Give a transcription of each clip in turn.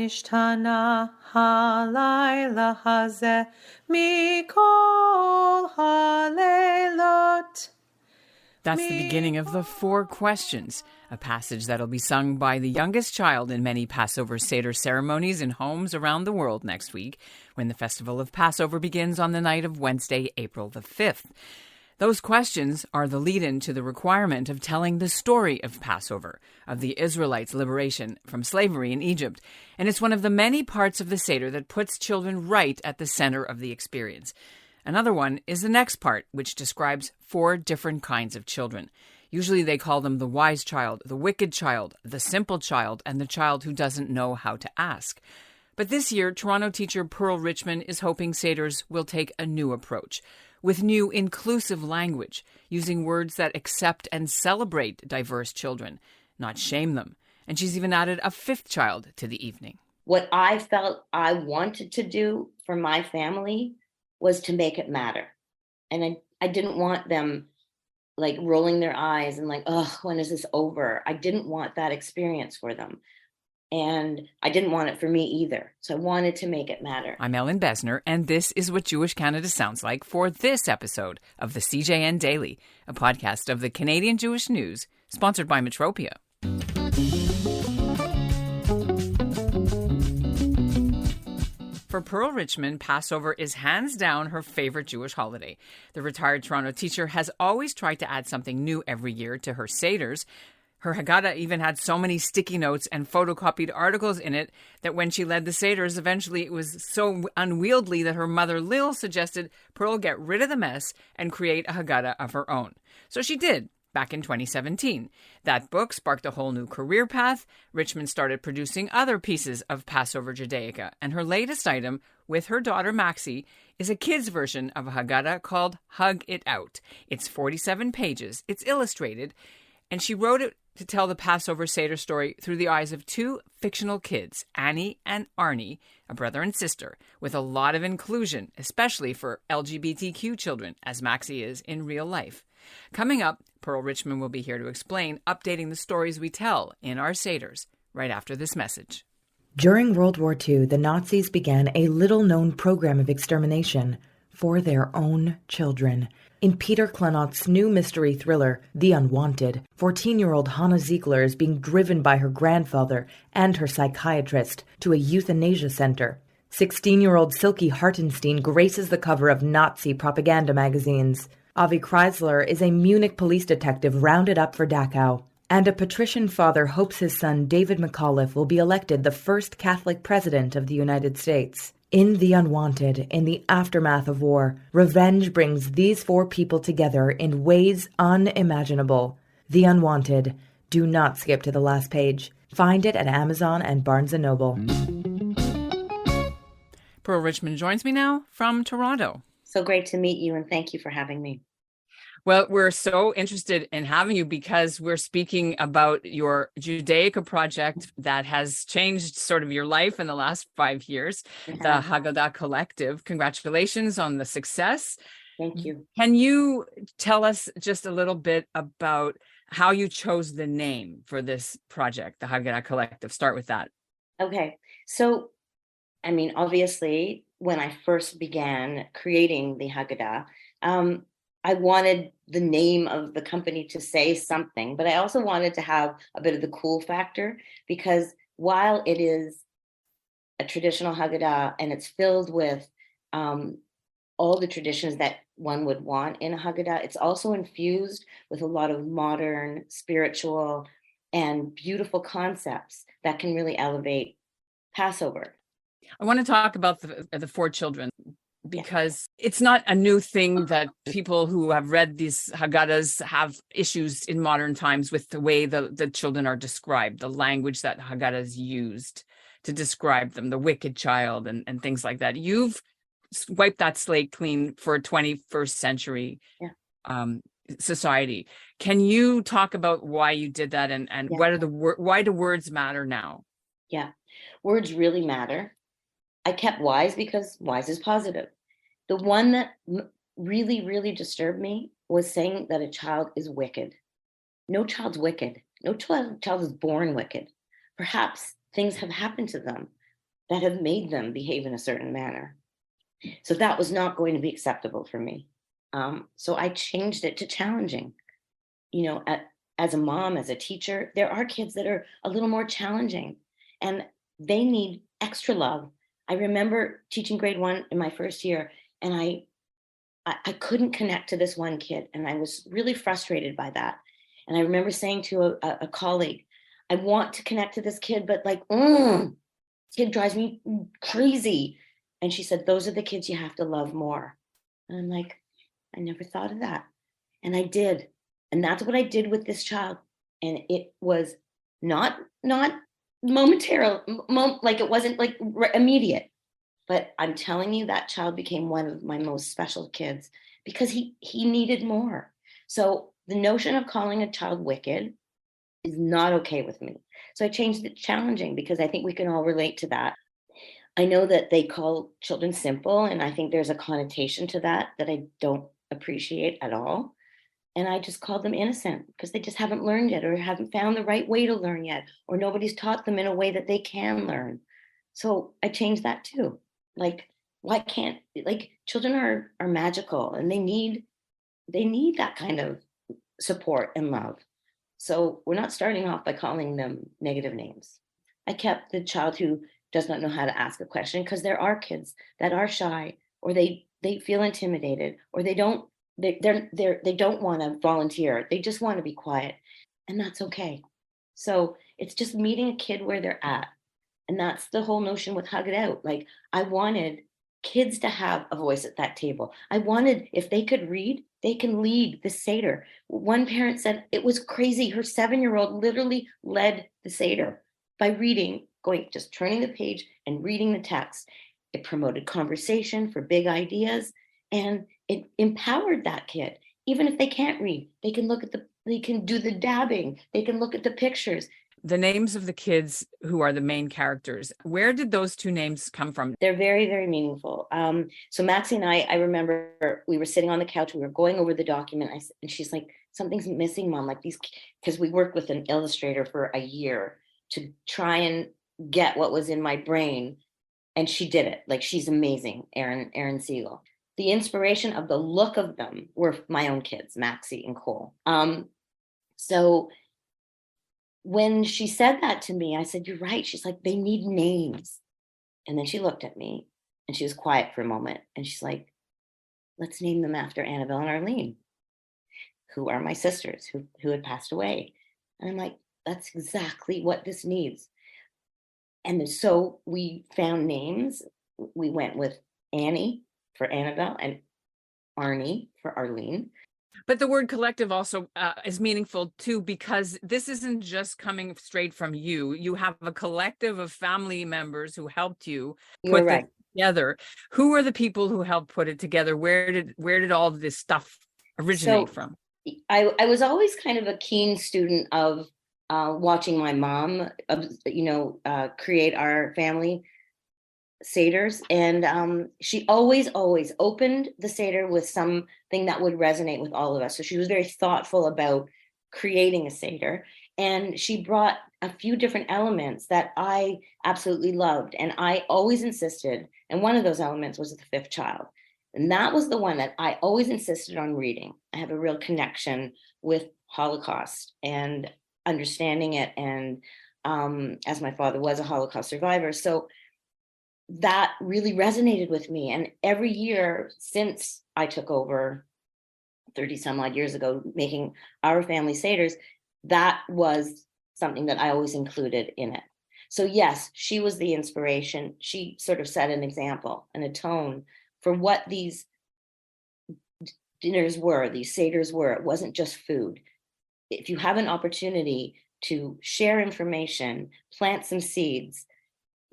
nishtanah halayla hazeh mikol halelot. That's the beginning of the 4 questions, a passage that'll be sung by the youngest child in many Passover Seder ceremonies in homes around the world next week, when the festival of Passover begins on the night of Wednesday, April the 5th. Those questions are the lead-in to the requirement of telling the story of Passover, of the Israelites' liberation from slavery in Egypt. And it's one of the many parts of the Seder that puts children right at the center of the experience. Another one is the next part, which describes 4 different kinds of children. Usually they call them the wise child, the wicked child, the simple child, and the child who doesn't know how to ask. But this year, Toronto teacher Pearl Richman is hoping Seders will take a new approach, with new inclusive language, using words that accept and celebrate diverse children, not shame them. And she's even added a 5th child to the evening. What I felt I wanted to do for my family was to make it matter. And I didn't want them like rolling their eyes and like, oh, when is this over? I didn't want that experience for them. And I didn't want it for me either. So I wanted to make it matter. I'm Ellen Besner, and this is what Jewish Canada sounds like for this episode of the CJN Daily, a podcast of the Canadian Jewish News, sponsored by Metropia. For Pearl Richman, Passover is hands down her favorite Jewish holiday. The retired Toronto teacher has always tried to add something new every year to her Seders. Her haggadah even had so many sticky notes and photocopied articles in it that when she led the Seders, eventually it was so unwieldy that her mother Lil suggested Pearl get rid of the mess and create a haggadah of her own. So she did. Back in 2017. That book sparked a whole new career path. Richman started producing other pieces of Passover Judaica, and her latest item, with her daughter Maxie, is a kid's version of a haggadah called Hug It Out. It's 47 pages, it's illustrated, and she wrote it to tell the Passover Seder story through the eyes of 2 fictional kids, Annie and Arnie, a brother and sister, with a lot of inclusion, especially for LGBTQ children, as Maxie is in real life. Coming up, Pearl Richman will be here to explain updating the stories we tell in our Seders right after this message. During World War II, the Nazis began a little-known program of extermination for their own children. In Peter Klanotz's new mystery thriller, The Unwanted, 14-year-old Hannah Ziegler is being driven by her grandfather and her psychiatrist to a euthanasia center. 16-year-old Silke Hartenstein graces the cover of Nazi propaganda magazines. Avi Kreisler is a Munich police detective rounded up for Dachau. And a patrician father hopes his son David McAuliffe will be elected the first Catholic president of the United States. In The Unwanted, in the aftermath of war, revenge brings these 4 people together in ways unimaginable. The Unwanted. Do not skip to the last page. Find it at Amazon and Barnes & Noble. Pearl Richman joins me now from Toronto. So great to meet you, and thank you for having me. Well, we're so interested in having you because we're speaking about your Judaica project that has changed sort of your life in the last 5 years, the Haggadah Collective. Congratulations on the success. Thank you. Can you tell us just a little bit about how you chose the name for this project, the Haggadah Collective? Start with that. Okay. So, I mean, obviously, when I first began creating the Haggadah, I wanted the name of the company to say something, but I also wanted to have a bit of the cool factor, because while it is a traditional Haggadah and it's filled with all the traditions that one would want in a Haggadah, it's also infused with a lot of modern, spiritual, and beautiful concepts that can really elevate Passover. I want to talk about the 4 children, because it's not a new thing that people who have read these Haggadahs have issues in modern times with the way the children are described, the language that Haggadahs used to describe them, the wicked child and things like that. You've wiped that slate clean for a 21st century society. Can you talk about why you did that and what are why do words matter now? Yeah, words really matter. I kept wise because wise is positive. The one that really, really disturbed me was saying that a child is wicked. No child's wicked. No child is born wicked. Perhaps things have happened to them that have made them behave in a certain manner. So that was not going to be acceptable for me. So I changed it to challenging. You know, as a mom, as a teacher, there are kids that are a little more challenging and they need extra love. I remember teaching grade 1 in my first year, and I couldn't connect to this one kid, and I was really frustrated by that. And I remember saying to a colleague, I want to connect to this kid, but like, kid drives me crazy. And she said, those are the kids you have to love more. And I'm like, I never thought of that. And I did. And that's what I did with this child. And it was not momentary, like it wasn't like immediate. But I'm telling you, that child became one of my most special kids because he needed more. So the notion of calling a child wicked is not okay with me. So I changed it challenging because I think we can all relate to that. I know that they call children simple, and I think there's a connotation to that I don't appreciate at all. And I just called them innocent because they just haven't learned yet, or haven't found the right way to learn yet, or nobody's taught them in a way that they can learn. So I changed that too. Like, why can't, like, children are magical, and they need that kind of support and love. So we're not starting off by calling them negative names. I kept the child who does not know how to ask a question, because there are kids that are shy, or they feel intimidated, or they don't want to volunteer. They just want to be quiet, and that's okay. So it's just meeting a kid where they're at. And that's the whole notion with Hug It Out. Like, I wanted kids to have a voice at that table. I wanted, if they could read, they can lead the Seder. One parent said it was crazy. Her 7-year-old literally led the Seder by reading, just turning the page and reading the text. It promoted conversation for big ideas, and it empowered that kid. Even if they can't read, they can they can do the dabbing. They can look at the pictures. The names of the kids who are the main characters, where did those 2 names come from? They're very, very meaningful. So Maxie and I remember we were sitting on the couch, we were going over the document, and she's like, something's missing, Mom, like these, because we worked with an illustrator for a year to try and get what was in my brain. And she did it. Like, she's amazing, Erin Siegel. The inspiration of the look of them were my own kids, Maxie and Cole. So when she said that to me, I said, you're right. She's like, they need names. And then she looked at me and she was quiet for a moment. And she's like, let's name them after Annabelle and Arlene, who are my sisters who had passed away. And I'm like, that's exactly what this needs. And so we found names. We went with Annie for Annabelle and Arnie for Arlene. But the word collective also is meaningful too, because this isn't just coming straight from you. You have a collective of family members who helped you put this together. Who are the people who helped put it together? Where did all this stuff originate from? I was always kind of a keen student of watching my mom, create our family Seders, and she always opened the Seder with something that would resonate with all of us. So she was very thoughtful about creating a Seder, and she brought a few different elements that I absolutely loved, and I always insisted, and one of those elements was the 5th child, and that was the one that I always insisted on reading. I have a real connection with Holocaust and understanding it, and as my father was a Holocaust survivor, so that really resonated with me. And every year since I took over 30 some odd years ago, making our family Seders, that was something that I always included in it. So yes, she was the inspiration. She sort of set an example and a tone for what these dinners were, these Seders were. It wasn't just food. If you have an opportunity to share information, plant some seeds,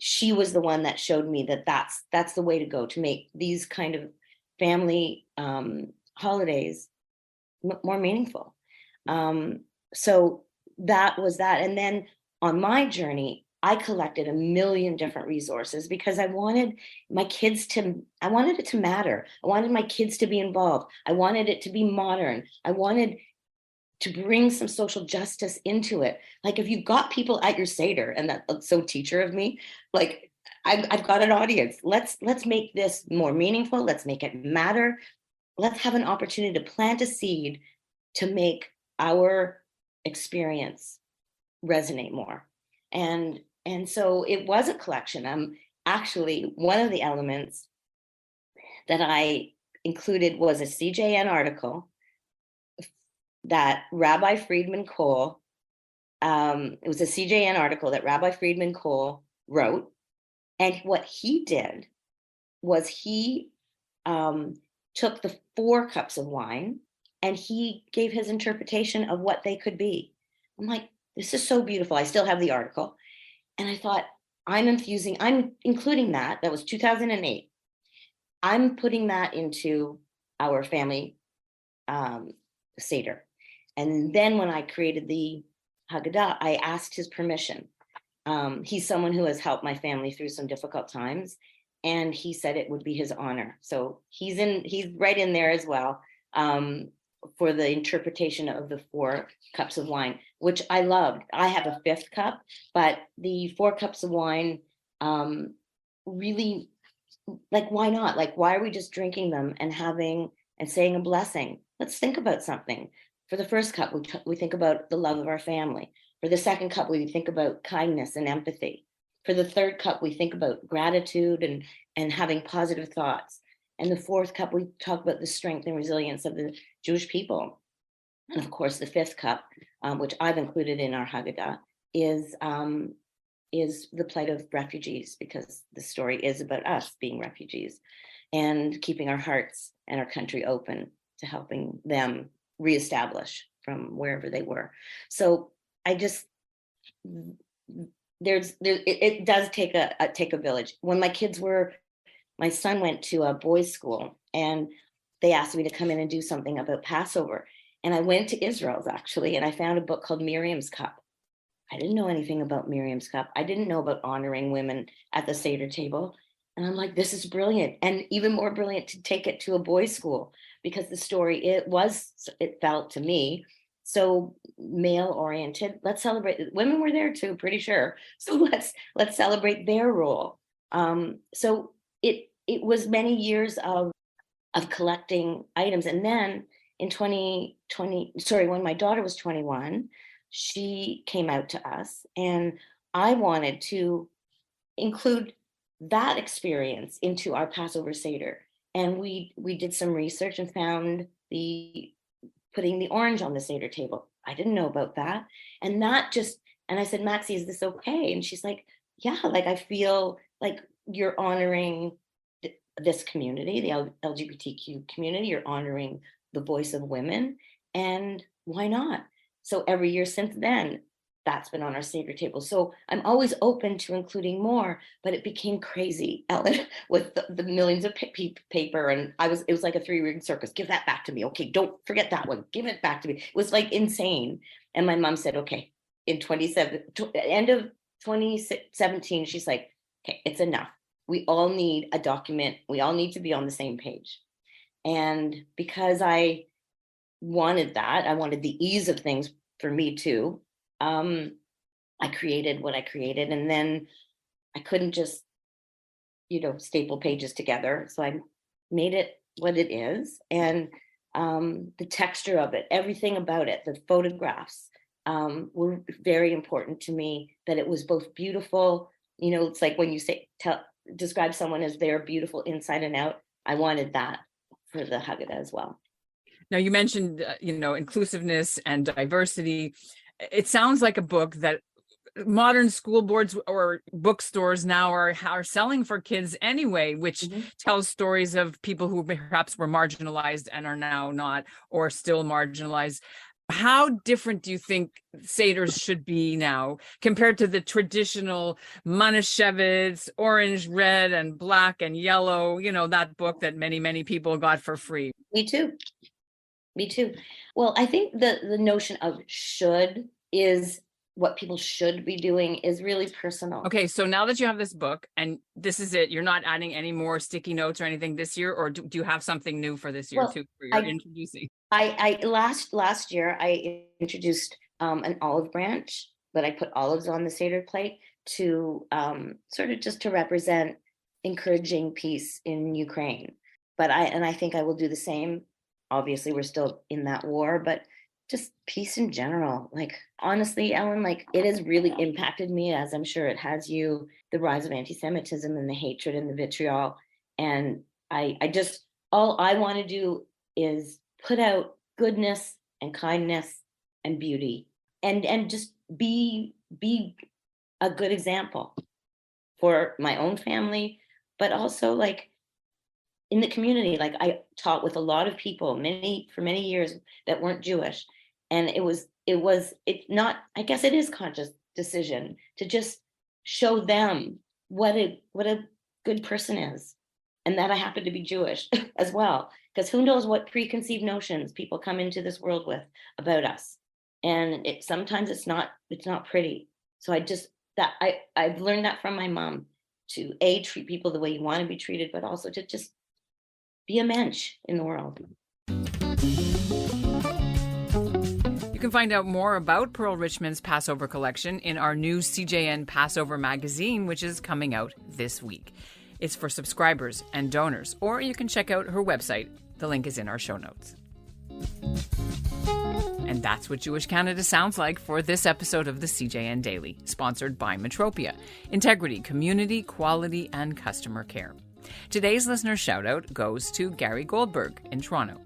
she was the one that showed me that that's the way to go, to make these kind of family holidays more meaningful. So that was that. And then on my journey, I collected a million different resources because I wanted it to matter. I wanted my kids to be involved. I wanted it to be modern. I wanted to bring some social justice into it. Like, if you've got people at your Seder, and that's so teacher of me, like, I've got an audience. Let's make this more meaningful. Let's make it matter. Let's have an opportunity to plant a seed to make our experience resonate more. And so it was a collection. Actually, one of the elements that I included was a CJN article that Rabbi Friedman Cole, it was a CJN article that Rabbi Friedman Cole wrote. And what he did was he took the 4 cups of wine and he gave his interpretation of what they could be. I'm like, this is so beautiful. I still have the article. And I thought, I'm including that. That was 2008. I'm putting that into our family Seder. And then when I created the haggadah, I asked his permission. He's someone who has helped my family through some difficult times. And he said it would be his honor. So he's right in there as well for the interpretation of the 4 cups of wine, which I loved. I have a 5th cup, but the 4 cups of wine really, like, why not? Like, why are we just drinking them and saying a blessing? Let's think about something. For the 1st cup, we think about the love of our family. For the 2nd cup, we think about kindness and empathy. For the 3rd cup, we think about gratitude and having positive thoughts. And the 4th cup, we talk about the strength and resilience of the Jewish people. And of course, the 5th cup, which I've included in our haggadah, is the plight of refugees, because the story is about us being refugees and keeping our hearts and our country open to helping them reestablish from wherever they were. So I just, it does take a village. When my son went to a boys' school and they asked me to come in and do something about Passover. And I went to Israel's actually, and I found a book called Miriam's Cup. I didn't know anything about Miriam's Cup. I didn't know about honoring women at the Seder table. And I'm like, this is brilliant. And even more brilliant to take it to a boys' school, because the story, it felt to me so male oriented. Let's celebrate. Women were there too, pretty sure. So let's celebrate their role. So it was many years of collecting items. And then in 2020, when my daughter was 21, she came out to us, and I wanted to include that experience into our Passover Seder. And we did some research and found putting the orange on the Seder table. I didn't know about that. And I said, Maxie, is this okay? And she's like, yeah, like, I feel like you're honoring this community, the LGBTQ community, you're honoring the voice of women, and why not? So every year since then, that's been on our Seder table. So I'm always open to including more, but it became crazy, Ellen, with the millions of paper. And it was like a 3-ring circus. Give that back to me. Okay, don't forget that one. Give it back to me. It was like insane. And my mom said, okay, end of 2017, she's like, okay, it's enough. We all need a document. We all need to be on the same page. And because I wanted that, I wanted the ease of things for me too. I created what I created, and then I couldn't just, staple pages together. So I made it what it is, and the texture of it, everything about it, the photographs were very important to me. That it was both beautiful. It's like when you describe someone as they're beautiful inside and out. I wanted that for the haggadah as well. Now, you mentioned, inclusiveness and diversity. It sounds like a book that modern school boards or bookstores now are selling for kids anyway, which tells stories of people who perhaps were marginalized and are now not, or still marginalized. How different do you think Seders should be now compared to the traditional Manischewitz, orange, red, and black and yellow, that book that many, many people got for free? Me too. Well, I think the notion of should is what people should be doing is really personal. Okay, so now that you have this book and this is it, you're not adding any more sticky notes or anything this year, or do you have something new for this year too? For your introducing? I last year I introduced an olive branch, but I put olives on the Seder plate. to sort of just to represent encouraging peace in Ukraine. But I think I will do the same. Obviously, we're still in that war, but just peace in general. Like, honestly, Ellen, like, it has really impacted me, as I'm sure it has you, the rise of anti-Semitism and the hatred and the vitriol. And I just, all I want to do is put out goodness and kindness and beauty, and just be a good example for my own family, but also like in the community. Like, I taught with a lot of people for many years that weren't Jewish, and it's not, I guess it is conscious decision to just show them what a good person is, and that I happen to be Jewish as well, because who knows what preconceived notions people come into this world with about us, and sometimes it's not pretty. So I've learned that from my mom, to treat people the way you want to be treated, but also to just be a mensch in the world. You can find out more about Pearl Richman's Passover collection in our new CJN Passover magazine, which is coming out this week. It's for subscribers and donors, or you can check out her website. The link is in our show notes. And that's what Jewish Canada sounds like for this episode of the CJN Daily, sponsored by Metropia. Integrity, community, quality, and customer care. Today's listener shout-out goes to Gary Goldberg in Toronto.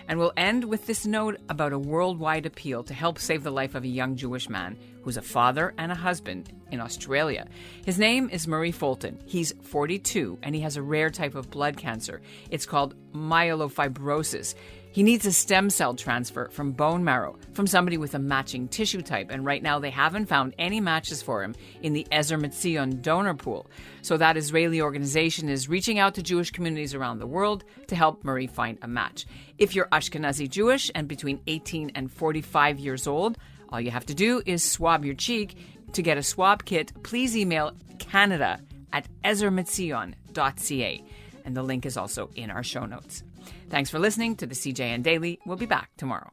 And we'll end with this note about a worldwide appeal to help save the life of a young Jewish man who's a father and a husband in Australia. His name is Murray Fulton. He's 42, and he has a rare type of blood cancer. It's called myelofibrosis. He needs a stem cell transfer from bone marrow from somebody with a matching tissue type, and right now they haven't found any matches for him in the Ezer Mitzion donor pool. So that Israeli organization is reaching out to Jewish communities around the world to help Murray find a match. If you're Ashkenazi Jewish and between 18 and 45 years old, all you have to do is swab your cheek. To get a swab kit, please email canada@ezermitzion.ca, and the link is also in our show notes. Thanks for listening to the CJN Daily. We'll be back tomorrow.